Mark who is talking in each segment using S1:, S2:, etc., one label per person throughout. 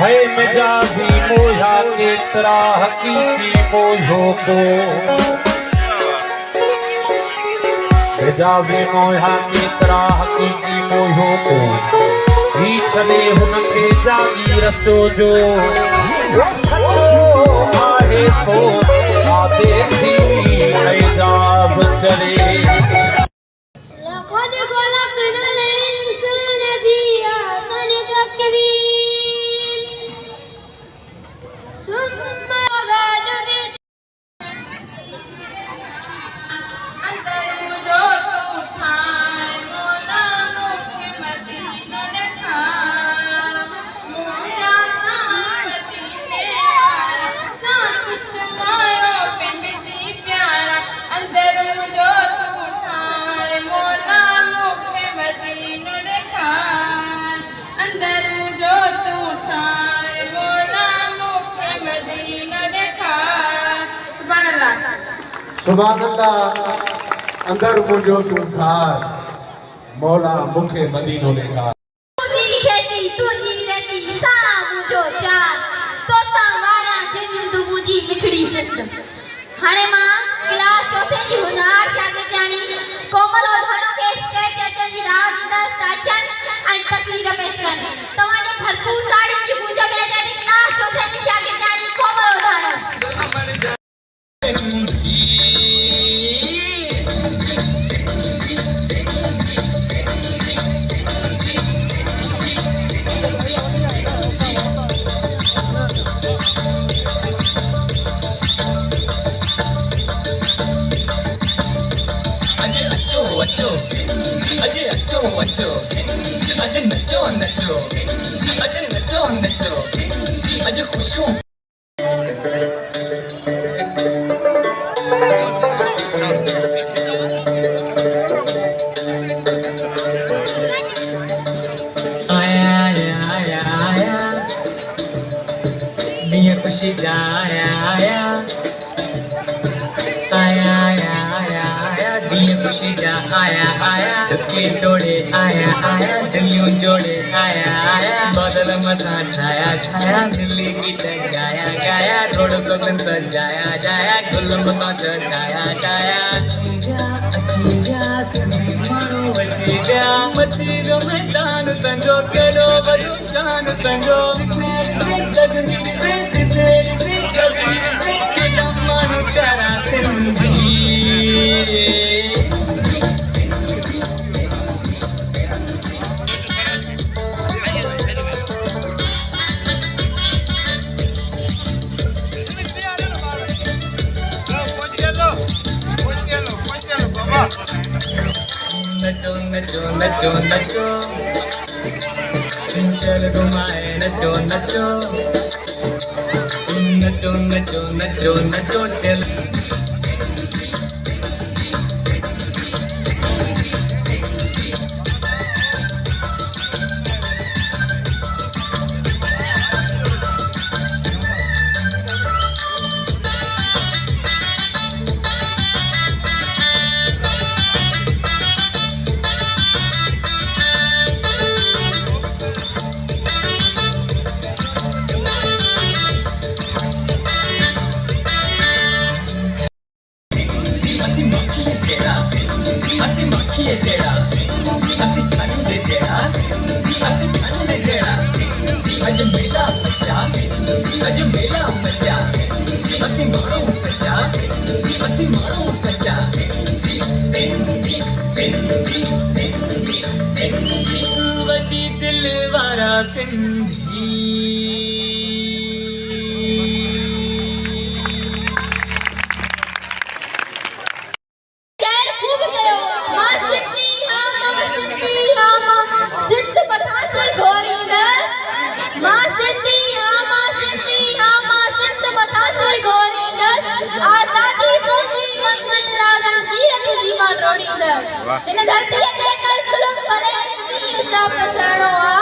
S1: है मिजाजी मोया केतरा हकीकी मोयो को मिजाजी मोया केतरा हकीकी मोयो को ही छॾे हुनखे जागी रसो जो वो सचो आहे सो आदेसी एजाज़ चले
S2: सुभान अल्लाह अंदर मुझो तू ठार मौला मुखे मदीनो लेगा
S3: तुझी खेती तुझी रती सा मुझो चार तोता वारा जिंदु मुझी बिछड़ी सिंध हाणे मां क्लास चौथे जी हुनार शागिर्दानी कोमल ओढाणो के स्टेट जज जी राज दस अचन ऐं तकरीर पेश कनि तव्हांजे भरपूर ताड़ी जी मुंहिंजो बेजारी क्लास चौथे जी शागिर्दानी कोमल ओढाणो
S4: खुशी आया आया आया आया आया आया दिल खुशी जा आया आया के तोड़े आया आया दिलियों जोड़े आया आया बादल मथा छाया छाया दिल्ली की तक गाया गाया रोड सदन सजाया जाया गुल मथा चढ़ाया गाया अचीजा सनी मारो अचीजा मचीजो मैदान तंजो केडो बड़ो शान तंजो तगनी नचो नचो नचो नचो चल घुमाए नचो नचो नचो नचो नचो नचो चल वडी दिल वारा सिंधी
S3: इन धरती ते कल जुल्म भले इंसाफ पसरणो आ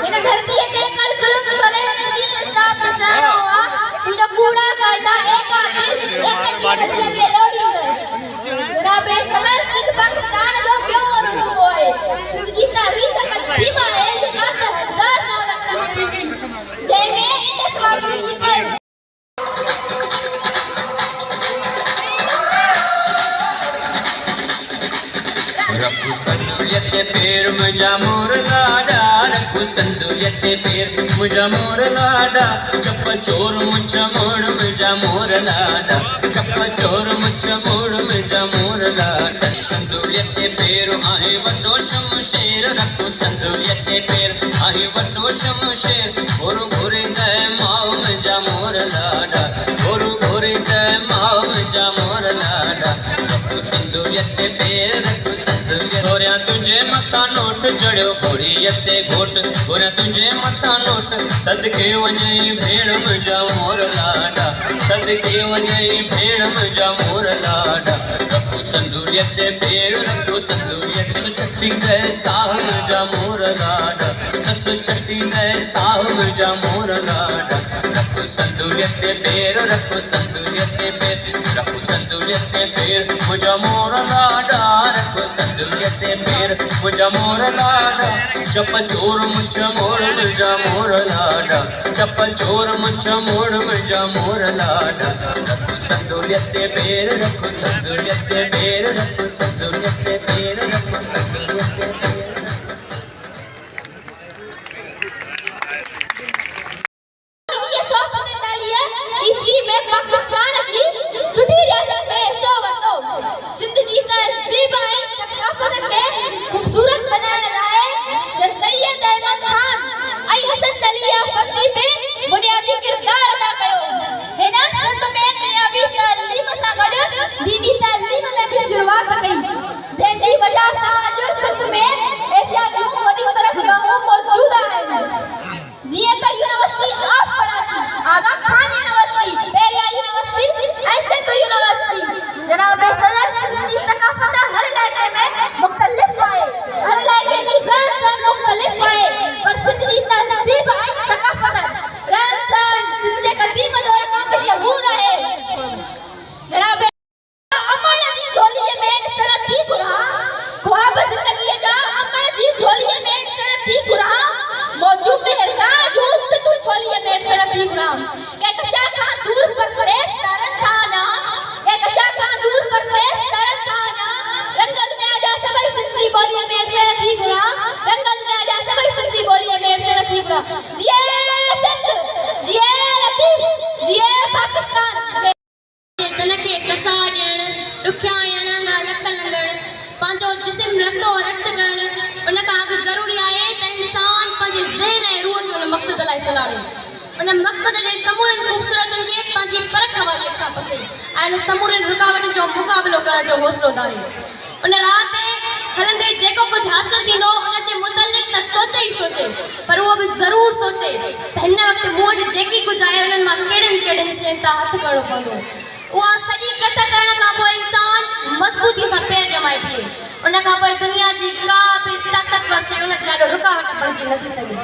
S3: इन धरती ते कल जुल्म भले इंसाफ पसरणो आ तुझा कूड़ा कायदा एक आदिल एक जीवन के लोड़ी जनाब सदर सिंध पाकिस्तान जो क्यों रुजू होए सिंध जी तारीख का कदीमा है जो 10,000 साल तक टीवी जैमे
S4: संदू यते पेर मुझा मोर लाडा चप चोर मुझा मोड़ मुझा मोर लाडा चप चोर मुझा मोड़ मुझा मोर लाडा संदू यते पेर आहे वडो शमशेर रखो संदू यते पेर आहे वडो शमशेर गोरु गोरे गए माव मुझा मोर लाडा गोरु गोरे गए माव मुझा मोर लाडा रखो संदू यते पेर रखो संदू गोरिया तुझे मता नोट चढ़ो घोड़ी यते घोट गोरिया तुझे मता नोट सदके वञई भेण मुझा मोर लाडा सदके वञई भेण मुझा मोर लाडा रखो संदू यते पेर रखो संदू यते छटी गए साह मुझा मोर लाडा सस छटी गए साह मुझा मोर लाडा रखो संदू यते पेर रखो संदू यते पेर रखो संदू यते पेर मुझा मोर लाडा रखो संदू यते पेर मुझा मोर लाडा चप चोर मुझा मोर मुझा मोर लाडा चप चोर मुझा मोर मुझा मोर लाडा रखो संदू यते पेर रखो संदू यते पेर रखो संदू यते पेर रखो संदू यते पेर
S3: ये 145 ईस्वी में पाकिस्तान की सुठी रियासत है सो वतो सिंध जी तहजीब है सकाफत के खूबसूरत बनाने लाए जब सैयद अहमद खान आई हसन अली फती पे बुनियादी किरदार अदा कयो है ना संत में दुनियावी तालीम सा गड दीनी तालीम में भी शुरुआत कई जंहिंजी वजह सां अॼु सिंध में एशिया जूं वॾियूं दरसगाहूं मौजूद आहिनि जीअं त university of Karachi Aga Khan university पेरिया यूनिवर्सिटी ऐं सिंध यूनिवर्सिटी जनाब सदर सिंध जी सकाफत हर इलाइक़े में मुख़्तलिफ़ आहे हर इलाइक़े जी रहन सहन मुख़्तलिफ़ आहे पर सिंध जी तहज़ीब ऐं सकाफत रहन सहन सिंध जे क़दीम दौर खां मशहूर आहे जनाब अमन जी झोलीअ में ॾिसण थी घुरा ख्वाब ज़िंदगीअ जा अमन जी झोलीअ में ॾिसण थी घुरा मौजूद मेहरबान जो सिंधु झोलीअ में ॾिसण थी घुरा के कशा खां दूर पर परेश तरन थाना के कशा खां दूर पर परेश तरन थाना रंगल में आजा सभई सिंधी बोलीअ में ॾिसण थी घुरा रंगल में आजा सभई सिंधी बोलीअ में ॾिसण थी घुरा जिए सिंध जिए लतीफ जिए पाकिस्तान
S5: जनके कसा ॾियण ॾुखिया ॾियण लक लंघण पंहिंजो जिस्म लतो रत करण उन खां अॻु ज़रूरी आहे त इंसान पंहिंजे ज़हन ऐं रूह खे उन मक़सद लाइ सलाड़े उन मक़सद जे समूरनि ख़ूबसूरतुनि खे पंहिंजी परख वारीअ सां फसे ऐं उन समूरनि रुकावटुनि जो मुक़ाबिलो करण जो हौसलो धारे उन राह ते हलंदे जेको कुझु हासिल थींदो उन जे मुतलिक़ न सोचे ई सोचे पर उहो बि ज़रूरु सोचे त हिन वक़्तु मूं वटि जेकी कुझु आहे उन्हनि मां कहिड़ियुनि कहिड़ियुनि शयुनि तां हथु करणो पवंदो उहा सॼी कथ करण खां पोइ इंसान मज़बूती सां पेर ॼमाए पिए उन खां पोइ दुनिया जी का बि ताक़तवर शइ उन जे ॾाढो रुकावट बणिजी नथी सघे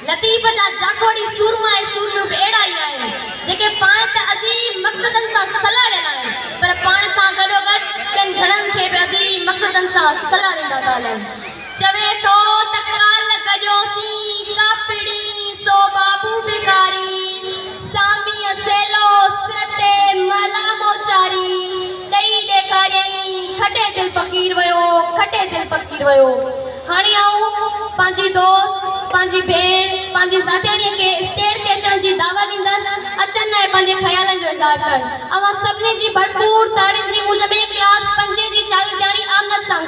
S5: लतीफ़ जा जाखोड़ी सूरमा ऐं सूरमियूं बि अहिड़ा ई आहिनि जेके पाण त अज़ीम मक़सदनि सां सलाड़ियल आहिनि पर पाण सां गॾोगॾु ॿियनि घणनि खे बि अज़ीम मक़सदनि सां सलाड़ींदा था हलनि चवे थो त काल गॼोसीं कापिड़ी सो बाबू बिगारी सामी सेलो सिरते मला मोचारी ॾेई ॾेखारियईं खटे दिल फ़क़ीर वियो हाणे आऊं पंहिंजी दोस्त पंहिंजी भेण पंहिंजी साथीअ खे स्टेज ते अचण जी दावत ॾींदसि अचनि ऐं पंहिंजे ख़्यालनि जो इज़हार कनि अवां सभिनी जी भरपूर ताड़ियुनि जी मुंहिंजे ॿिए क्लास 5 जी शागिर्दियाणी आमद सां